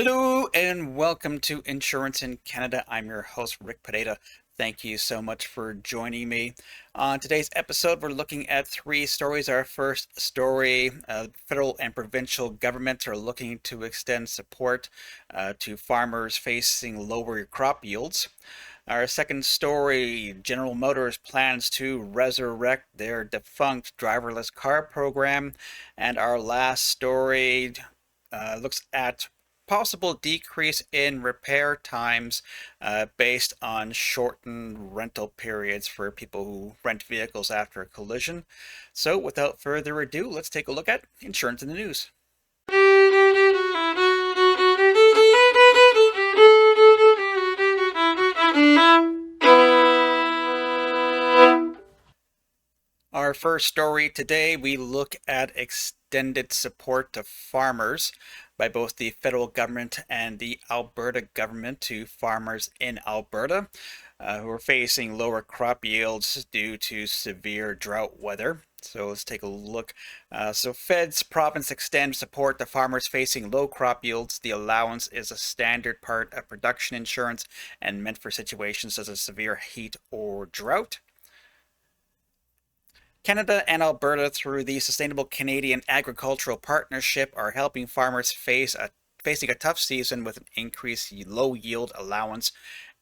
Hello and welcome to Insurance in Canada. I'm your host, Rick Pineda. Thank you so much for joining me. On today's episode, we're looking at three stories. Our first story, federal and provincial governments are looking to extend support to farmers facing lower crop yields. Our second story, General Motors plans to resurrect their defunct driverless car program. And our last story looks at possible decrease in repair times based on shortened rental periods for people who rent vehicles after a collision. So without further ado, let's take a look at insurance in the news. Our first story today, we look at extended support to farmers by both the federal government and the Alberta government to farmers in Alberta who are facing lower crop yields due to severe drought weather. So let's take a look. So feds province extend support to farmers facing low crop yields. The allowance is a standard part of production insurance and meant for situations such as severe heat or drought. Canada and Alberta, through the Sustainable Canadian Agricultural Partnership, are helping farmers facing a tough season with an increased low yield allowance.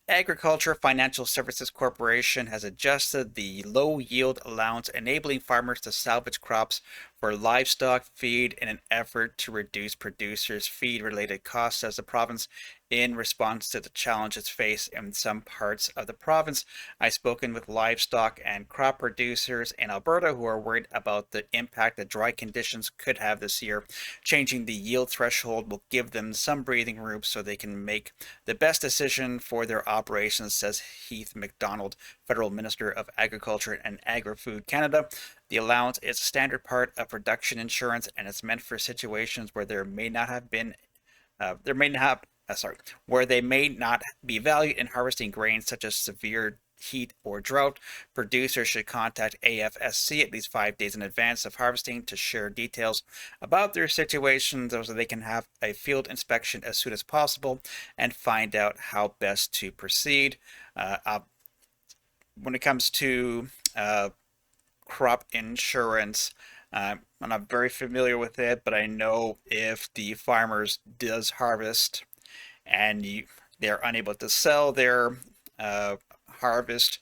Agriculture Financial Services Corporation has adjusted the low yield allowance, enabling farmers to salvage crops for livestock feed in an effort to reduce producers' feed related costs as the province in response to the challenges faced in some parts of the province. I've spoken with livestock and crop producers in Alberta who are worried about the impact that dry conditions could have this year. Changing the yield threshold will give them some breathing room so they can make the best decision for their operations, says Heath MacDonald, Federal Minister of Agriculture and Agri-Food Canada. The allowance is a standard part of production insurance, and it's meant for situations where there may not have been where they may not be valued in harvesting grains such as severe heat or drought. Producers should contact AFSC at least 5 days in advance of harvesting to share details about their situation so they can have a field inspection as soon as possible and find out how best to proceed. When it comes to crop insurance, I'm not very familiar with it, but I know if the farmers does harvest and they're unable to sell their harvest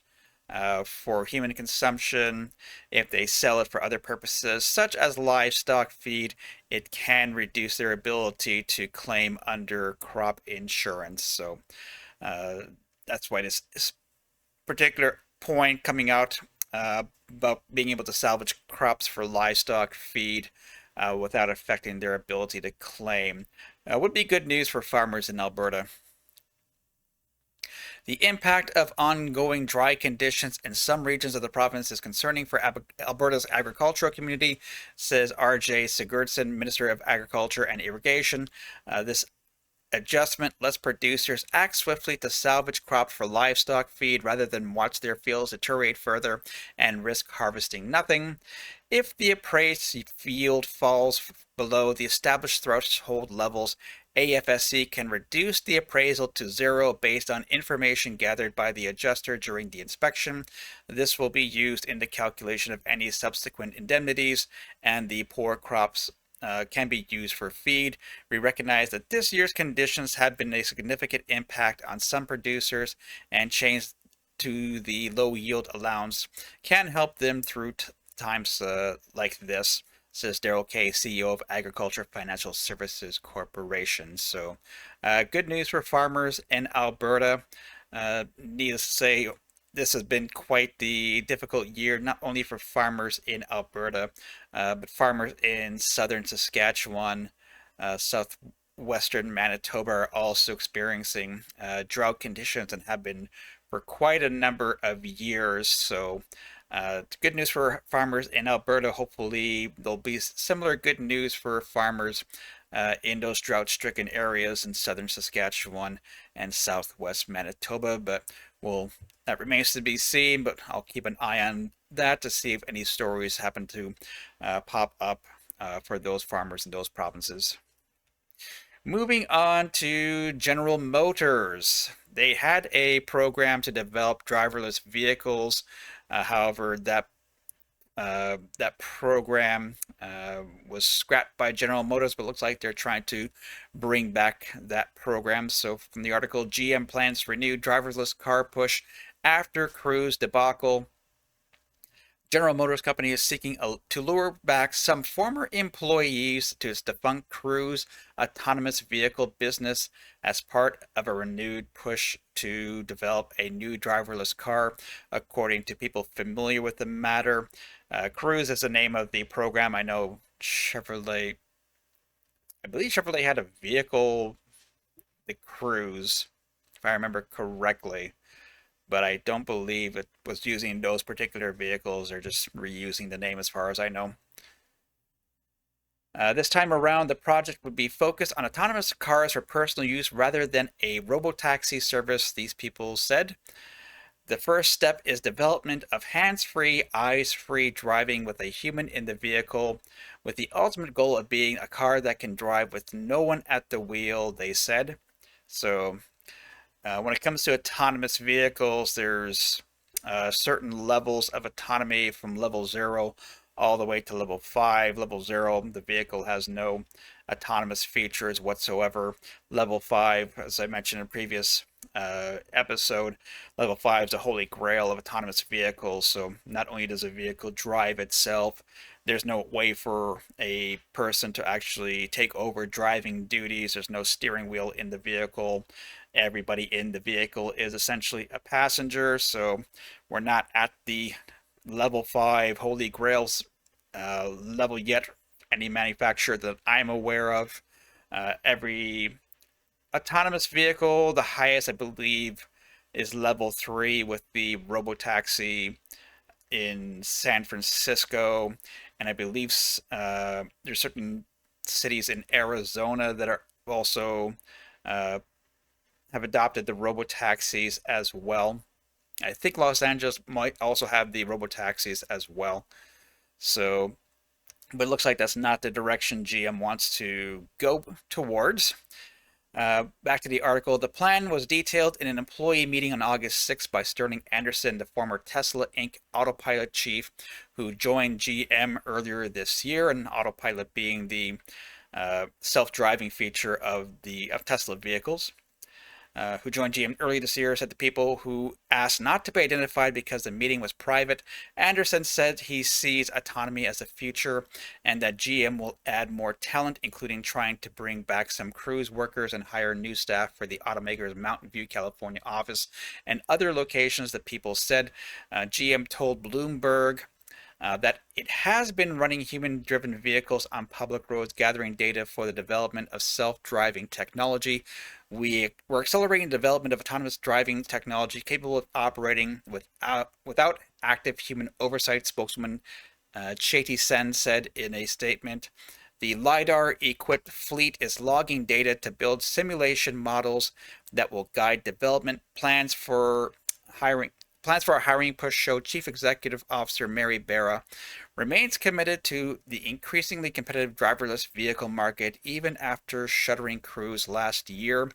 for human consumption, if they sell it for other purposes, such as livestock feed, it can reduce their ability to claim under crop insurance. So that's why this particular point coming out about being able to salvage crops for livestock feed without affecting their ability to claim would be good news for farmers in Alberta. The impact of ongoing dry conditions in some regions of the province is concerning for Alberta's agricultural community, says R.J. Sigurdsson, Minister of Agriculture and Irrigation. This adjustment lets producers act swiftly to salvage crops for livestock feed rather than watch their fields deteriorate further and risk harvesting nothing. If the appraised yield falls below the established threshold levels, AFSC can reduce the appraisal to zero based on information gathered by the adjuster during the inspection. This will be used in the calculation of any subsequent indemnities, and the poor crops can be used for feed. We recognize that this year's conditions have been a significant impact on some producers, and change to the low yield allowance can help them through times like this, says Daryl Kay, CEO of Agriculture Financial Services Corporation. So good news for farmers in Alberta. Needless to say, this has been quite the difficult year, not only for farmers in Alberta, but farmers in southern Saskatchewan, southwestern Manitoba are also experiencing drought conditions and have been for quite a number of years. So good news for farmers in Alberta. Hopefully there'll be similar good news for farmers in those drought-stricken areas in southern Saskatchewan and southwest Manitoba, but that remains to be seen. But I'll keep an eye on that to see if any stories happen to pop up for those farmers in those provinces. Moving on to General Motors. They had a program to develop driverless vehicles. However, that program was scrapped by General Motors, but looks like they're trying to bring back that program. So, from the article, GM plans to renew driverless car push after Cruise debacle. General Motors Company is seeking to lure back some former employees to its defunct Cruise autonomous vehicle business as part of a renewed push to develop a new driverless car, according to people familiar with the matter. Cruise is the name of the program. I know Chevrolet, I believe Chevrolet had a vehicle, the Cruise, if I remember correctly, but I don't believe it was using those particular vehicles. They're just reusing the name as far as I know. This time around, the project would be focused on autonomous cars for personal use rather than a robotaxi service, these people said. The first step is development of hands-free, eyes-free driving with a human in the vehicle, with the ultimate goal of being a car that can drive with no one at the wheel, they said. So when it comes to autonomous vehicles, there's certain levels of autonomy from level 0 all the way to level 5. Level 0, the vehicle has no autonomous features whatsoever. Level 5, as I mentioned in a previous episode, level 5 is a holy grail of autonomous vehicles. So not only does a vehicle drive itself, there's no way for a person to actually take over driving duties. There's no steering wheel in the vehicle. Everybody in the vehicle is essentially a passenger. So we're not at the level 5 holy grails level yet, any manufacturer that I'm aware of. Every autonomous vehicle, the highest I believe is level 3 with the robotaxi in San Francisco, and I believe there's certain cities in Arizona that are also have adopted the robotaxis as well. I think Los Angeles might also have the robotaxis as well. So, but it looks like that's not the direction GM wants to go towards. Back to the article. The plan was detailed in an employee meeting on August 6th by Sterling Anderson, the former Tesla Inc. Autopilot chief, who joined GM earlier this year, and Autopilot being the self-driving feature of Tesla vehicles. Who joined GM early this year, said the people who asked not to be identified because the meeting was private. Anderson said he sees autonomy as a future and that GM will add more talent, including trying to bring back some Cruise workers and hire new staff for the automaker's Mountain View, California office and other locations, the people said. GM told Bloomberg that it has been running human-driven vehicles on public roads, gathering data for the development of self-driving technology. We're accelerating the development of autonomous driving technology capable of operating without active human oversight, spokeswoman Chetty Sen said in a statement. The LiDAR-equipped fleet is logging data to build simulation models that will guide development. Plans for our hiring push show Chief Executive Officer Mary Barra remains committed to the increasingly competitive driverless vehicle market even after shuttering Cruise last year.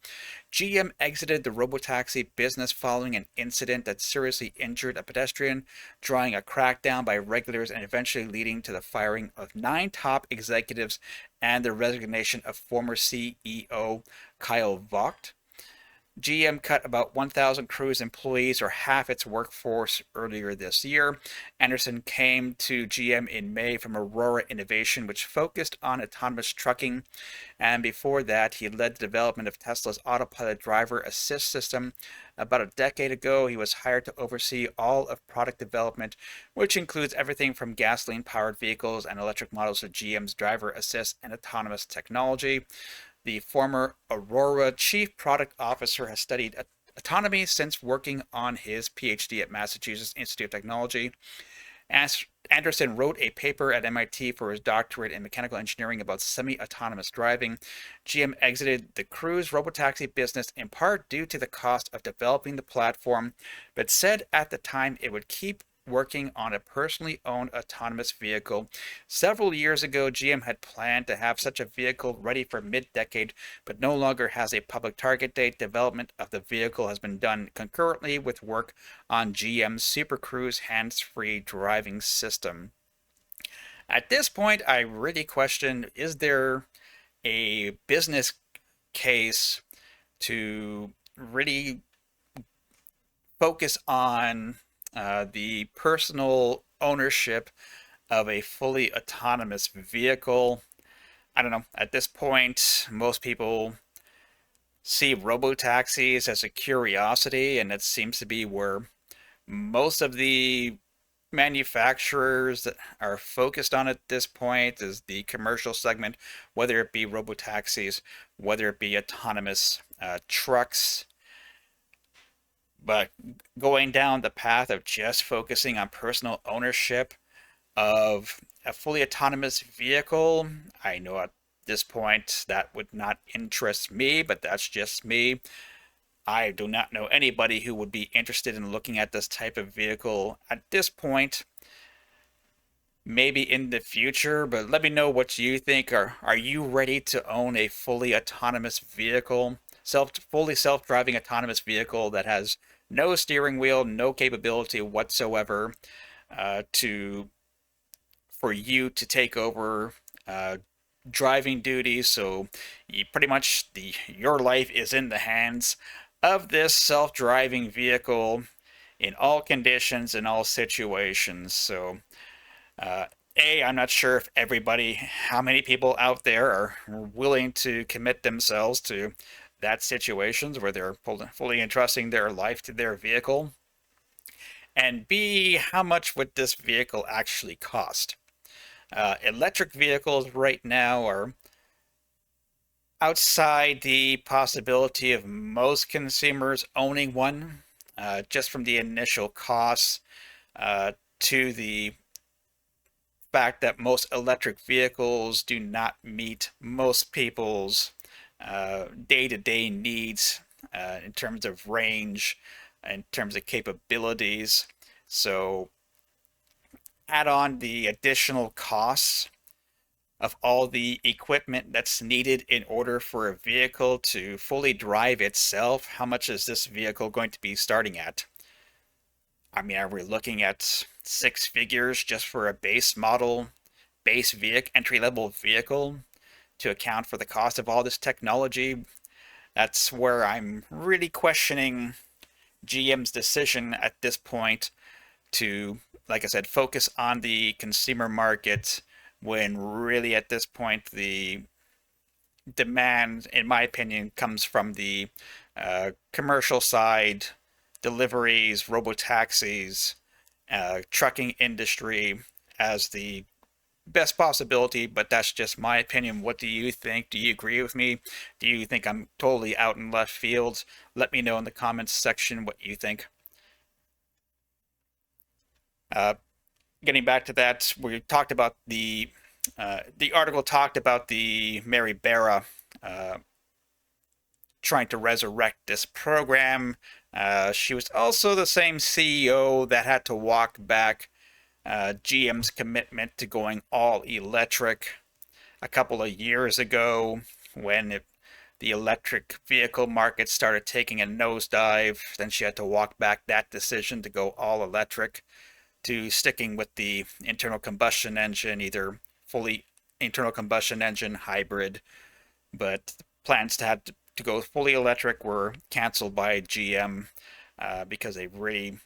GM exited the robotaxi business following an incident that seriously injured a pedestrian, drawing a crackdown by regulators and eventually leading to the firing of 9 top executives and the resignation of former CEO Kyle Vogt. GM cut about 1,000 Cruise employees, or half its workforce, earlier this year. Anderson came to GM in May from Aurora Innovation, which focused on autonomous trucking, and before that, he led the development of Tesla's autopilot driver assist system. About a decade ago, he was hired to oversee all of product development, which includes everything from gasoline-powered vehicles and electric models of GM's driver assist and autonomous technology. The former Aurora Chief Product Officer has studied autonomy since working on his PhD at Massachusetts Institute of Technology. Anderson wrote a paper at MIT for his doctorate in mechanical engineering about semi-autonomous driving. GM exited the Cruise robotaxi business in part due to the cost of developing the platform, but said at the time it would keep working on a personally owned autonomous vehicle. Several years ago, GM had planned to have such a vehicle ready for mid-decade, but no longer has a public target date. Development of the vehicle has been done concurrently with work on GM's Super Cruise hands-free driving system. At this point, I really question, is there a business case to really focus on the personal ownership of a fully autonomous vehicle? I don't know. At this point, most people see robo-taxis as a curiosity, and it seems to be where most of the manufacturers that are focused on at this point is the commercial segment, whether it be robo-taxis, whether it be autonomous trucks. But going down the path of just focusing on personal ownership of a fully autonomous vehicle, I know at this point that would not interest me, but that's just me. I do not know anybody who would be interested in looking at this type of vehicle at this point. Maybe in the future, but let me know what you think. Are you ready to own a fully autonomous vehicle, fully self-driving autonomous vehicle that has no steering wheel, no capability whatsoever for you to take over driving duties? So pretty much your life is in the hands of this self-driving vehicle in all conditions, in all situations. So I'm not sure if how many people out there are willing to commit themselves to that situations where they're fully entrusting their life to their vehicle. And B, how much would this vehicle actually cost? Electric vehicles right now are outside the possibility of most consumers owning one, just from the initial costs to the fact that most electric vehicles do not meet most people's day-to-day needs in terms of range, in terms of capabilities. So add on the additional costs of all the equipment that's needed in order for a vehicle to fully drive itself. How much is this vehicle going to be starting at? I mean, are we looking at 6 figures just for a base model, entry-level vehicle to account for the cost of all this technology? That's where I'm really questioning GM's decision at this point to, like I said, focus on the consumer market when really at this point the demand, in my opinion, comes from the commercial side, deliveries, robo-taxis, trucking industry as the best possibility, but that's just my opinion. What do you think? Do you agree with me? Do you think I'm totally out in left field? Let me know in the comments section what you think. Getting back to that, we talked about the article talked about the Mary Barra trying to resurrect this program. She was also the same CEO that had to walk back GM's commitment to going all electric a couple of years ago when the electric vehicle market started taking a nosedive. Then she had to walk back that decision to go all electric to sticking with the internal combustion engine, either fully internal combustion engine, hybrid. But plans to go fully electric were canceled by GM because they really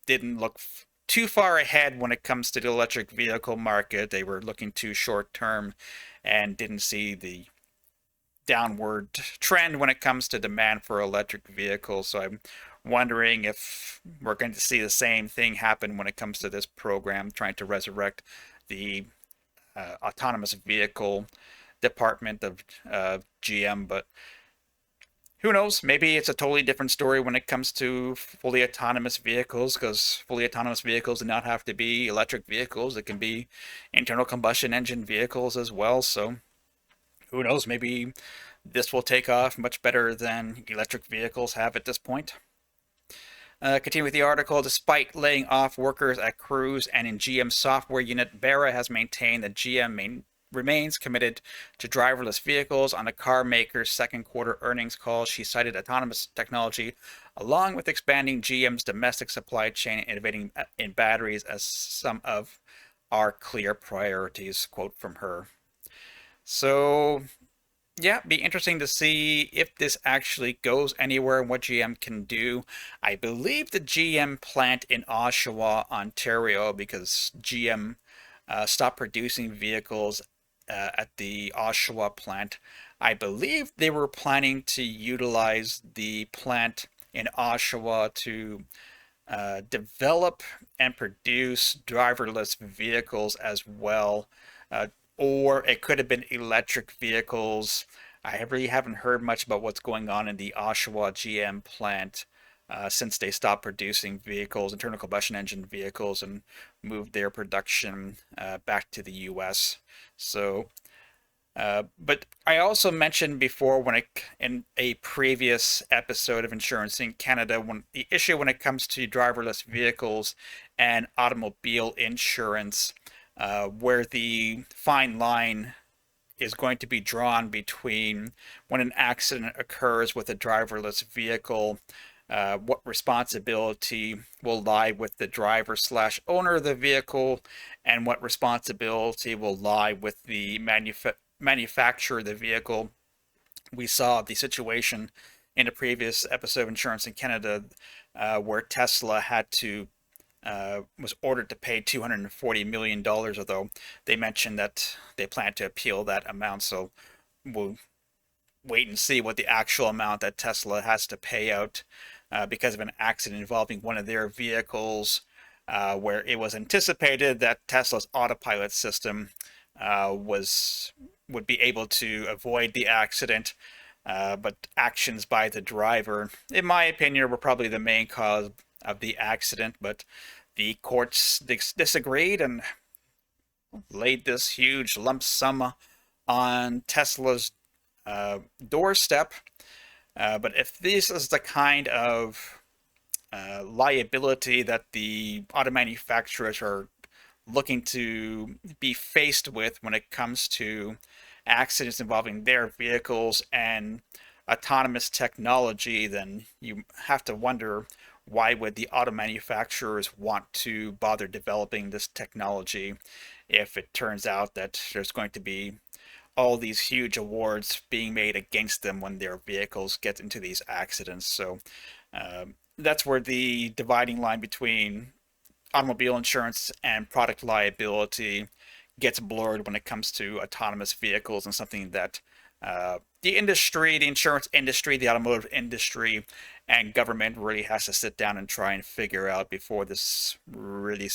didn't look too far ahead when it comes to the electric vehicle market. They were looking too short term and didn't see the downward trend when it comes to demand for electric vehicles. So I'm wondering if we're going to see the same thing happen when it comes to this program trying to resurrect the autonomous vehicle department of GM. But who knows? Maybe it's a totally different story when it comes to fully autonomous vehicles, because fully autonomous vehicles do not have to be electric vehicles. It can be internal combustion engine vehicles as well. So who knows? Maybe this will take off much better than electric vehicles have at this point. Continue with the article. Despite laying off workers at Cruise and in GM's software unit, Barra has maintained that remains committed to driverless vehicles. On the car maker's second quarter earnings call, she cited autonomous technology along with expanding GM's domestic supply chain and innovating in batteries as some of our clear priorities. Quote from her. So yeah, be interesting to see if this actually goes anywhere and what GM can do. I believe the GM plant in Oshawa, Ontario, because GM stopped producing vehicles at the Oshawa plant. I believe they were planning to utilize the plant in Oshawa to develop and produce driverless vehicles as well. Or it could have been electric vehicles. I really haven't heard much about what's going on in the Oshawa GM plant since they stopped producing vehicles, internal combustion engine vehicles, and moved their production back to the US. So, but I also mentioned before in a previous episode of Insurance in Canada, when the issue when it comes to driverless vehicles and automobile insurance, where the fine line is going to be drawn between when an accident occurs with a driverless vehicle, what responsibility will lie with the driver slash owner of the vehicle, and what responsibility will lie with the manufacturer of the vehicle. We saw the situation in a previous episode of Insurance in Canada where Tesla was ordered to pay $240 million, although they mentioned that they plan to appeal that amount. So we'll wait and see what the actual amount that Tesla has to pay out because of an accident involving one of their vehicles, where it was anticipated that Tesla's autopilot system would be able to avoid the accident, but actions by the driver, in my opinion, were probably the main cause of the accident. But the courts disagreed and laid this huge lump sum on Tesla's doorstep. But if this is the kind of liability that the auto manufacturers are looking to be faced with when it comes to accidents involving their vehicles and autonomous technology, then you have to wonder, why would the auto manufacturers want to bother developing this technology if it turns out that there's going to be all these huge awards being made against them when their vehicles get into these accidents? So that's where the dividing line between automobile insurance and product liability gets blurred when it comes to autonomous vehicles, and something that the industry, the insurance industry, the automotive industry, and government really has to sit down and try and figure out before this really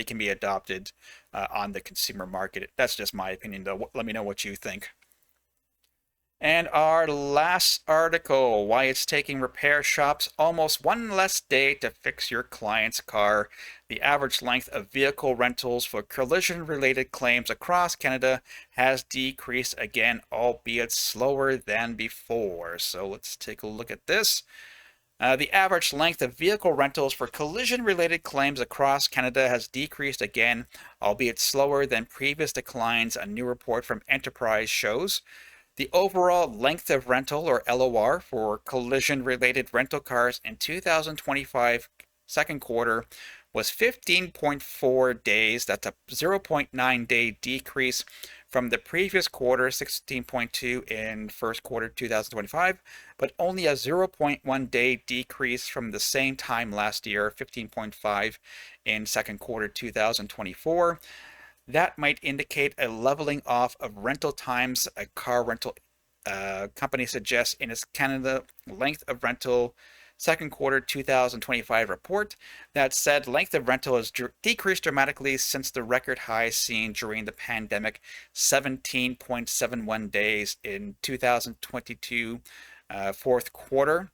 can be adopted on the consumer market. That's just my opinion, though. Let me know what you think. And our last article, why it's taking repair shops almost one less day to fix your client's car. The average length of vehicle rentals for collision-related claims across Canada has decreased again, albeit slower than before. So let's take a look at this. The average length of vehicle rentals for collision-related claims across Canada has decreased again, albeit slower than previous declines, a new report from Enterprise shows. The overall length of rental, or LOR, for collision-related rental cars in 2025 second quarter was 15.4 days. That's a 0.9 day decrease from the previous quarter, 16.2 in first quarter 2025, but only a 0.1 day decrease from the same time last year, 15.5 in second quarter 2024. That might indicate a leveling off of rental times. A car rental company suggests in its Canada length of rental second quarter 2025 report. That said, length of rental has decreased dramatically since the record high seen during the pandemic, 17.71 days in 2022 fourth quarter.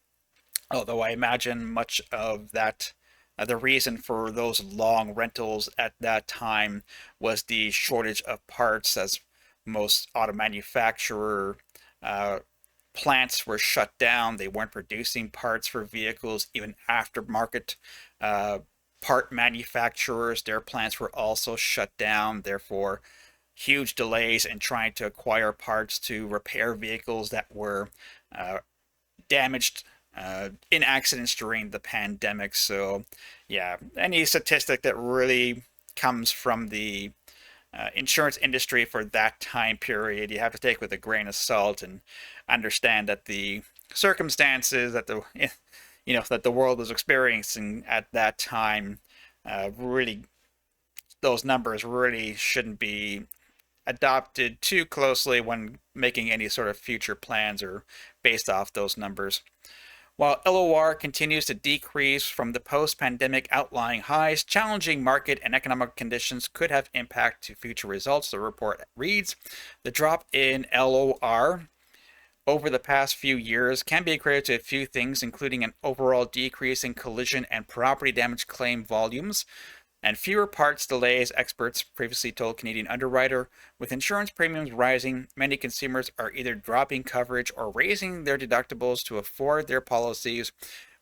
Although I imagine much of that the reason for those long rentals at that time was the shortage of parts, as most auto manufacturer plants were shut down. They weren't producing parts for vehicles. Even aftermarket part manufacturers, their plants were also shut down. Therefore, huge delays in trying to acquire parts to repair vehicles that were damaged in accidents during the pandemic. So, yeah, any statistic that really comes from the insurance industry for that time period, you have to take with a grain of salt and understand that the circumstances that that the world was experiencing at that time really those numbers really shouldn't be adopted too closely when making any sort of future plans or based off those numbers. While LOR continues to decrease from the post-pandemic outlying highs, challenging market and economic conditions could have impact to future results. The report reads, the drop in LOR over the past few years can be credited to a few things, including an overall decrease in collision and property damage claim volumes, and fewer parts delays, experts previously told Canadian Underwriter. With insurance premiums rising, many consumers are either dropping coverage or raising their deductibles to afford their policies.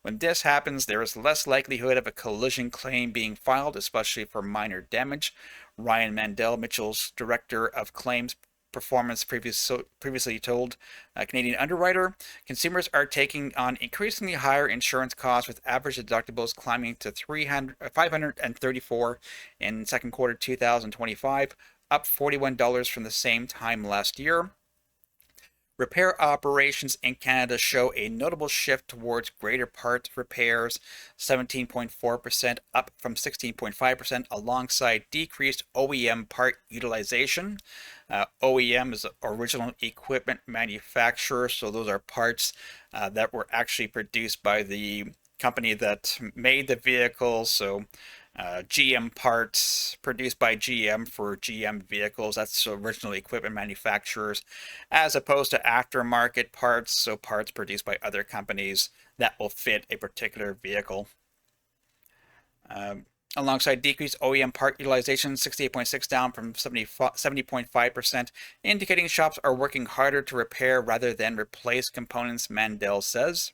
When this happens, there is less likelihood of a collision claim being filed, especially for minor damage. Ryan Mandel, Mitchell's Director of Claims Performance, previously told Canadian Underwriter, consumers are taking on increasingly higher insurance costs, with average deductibles climbing to $534 in second quarter 2025, up $41 from the same time last year. Repair operations in Canada show a notable shift towards greater parts repairs, 17.4%, up from 16.5%, alongside decreased OEM part utilization. OEM is original equipment manufacturer, so those are parts that were actually produced by the company that made the vehicle. So GM parts produced by GM for GM vehicles, that's original equipment manufacturers, as opposed to aftermarket parts, so parts produced by other companies that will fit a particular vehicle. Alongside decreased OEM part utilization, 68.6 down from 70.5%, indicating shops are working harder to repair rather than replace components, Mandel says.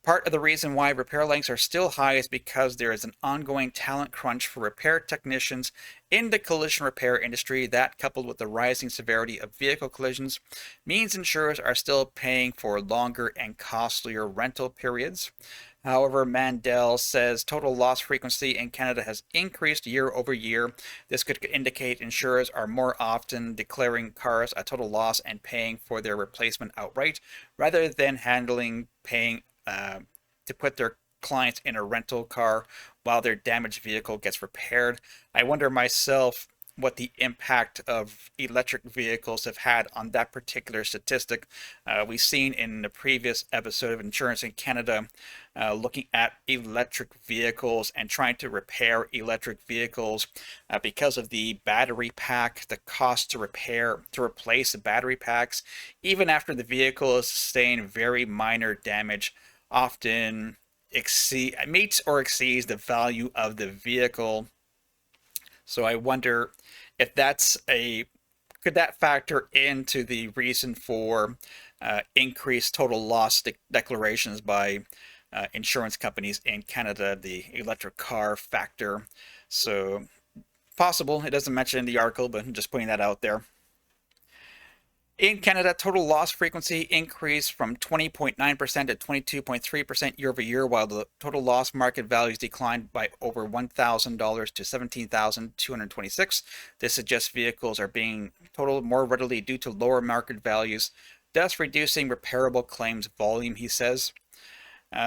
Part of the reason why repair lengths are still high is because there is an ongoing talent crunch for repair technicians in the collision repair industry. That, coupled with the rising severity of vehicle collisions, means insurers are still paying for longer and costlier rental periods. However, Mandel says total loss frequency in Canada has increased year over year. This could indicate insurers are more often declaring cars a total loss and paying for their replacement outright, rather than paying to put their clients in a rental car while their damaged vehicle gets repaired. I wonder myself what the impact of electric vehicles have had on that particular statistic. We've seen in the previous episode of Insurance in Canada, looking at electric vehicles and trying to repair electric vehicles because of the battery pack, the cost to replace the battery packs, even after the vehicle has sustained very minor damage, often meets or exceeds the value of the vehicle. So I wonder if could that factor into the reason for increased total loss declarations by insurance companies in Canada, the electric car factor. So possible. It doesn't mention in the article, but I'm just putting that out there. In Canada, total loss frequency increased from 20.9% to 22.3% year over year, while the total loss market values declined by over $1,000 to $17,226. This suggests vehicles are being totaled more readily due to lower market values, thus reducing repairable claims volume, he says.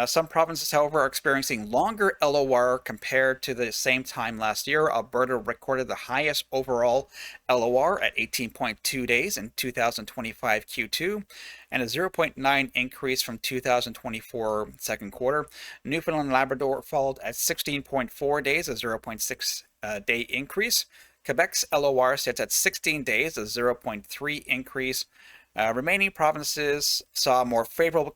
Some provinces, however, are experiencing longer LOR compared to the same time last year. Alberta recorded the highest overall LOR at 18.2 days in 2025 Q2, and a 0.9 increase from 2024 second quarter. Newfoundland and Labrador followed at 16.4 days, a 0.6 day increase. Quebec's LOR sits at 16 days, a 0.3 increase. Remaining provinces saw more favorable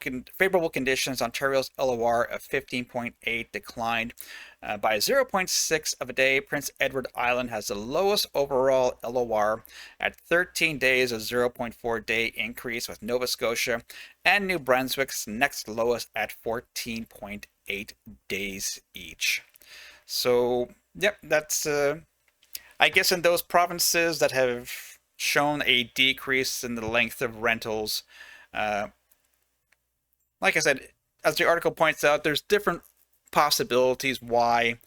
conditions. Ontario's LOR of 15.8 declined by 0.6 of a day. Prince Edward Island has the lowest overall LOR at 13 days, a 0.4 day increase, with Nova Scotia and New Brunswick's next lowest at 14.8 days each. So, yep, that's, I guess, in those provinces that have shown a decrease in the length of rentals. Like I said, as the article points out, there's different possibilities why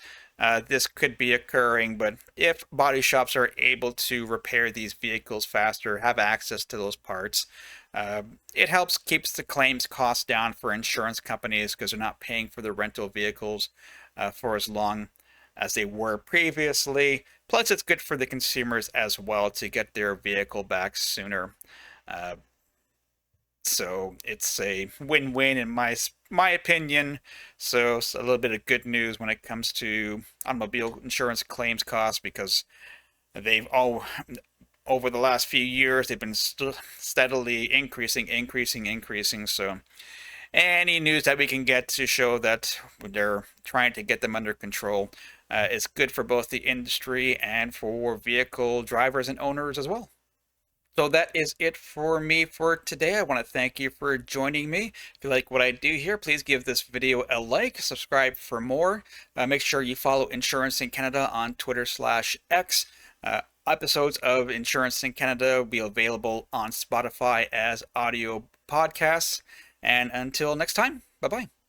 this could be occurring, but if body shops are able to repair these vehicles faster, have access to those parts, it helps keeps the claims costs down for insurance companies because they're not paying for the rental vehicles for as long as they were previously. Plus, it's good for the consumers as well to get their vehicle back sooner. So it's a win-win in my opinion. So it's a little bit of good news when it comes to automobile insurance claims costs, because they've all over the last few years they've been steadily increasing. So any news that we can get to show that they're trying to get them under control is good for both the industry and for vehicle drivers and owners as well. So that is it for me for today. I want to thank you for joining me. If you like what I do here, please give this video a like, subscribe for more. Make sure you follow Insurance in Canada on Twitter/X. Episodes of Insurance in Canada will be available on Spotify as audio podcasts. And until next time, bye-bye.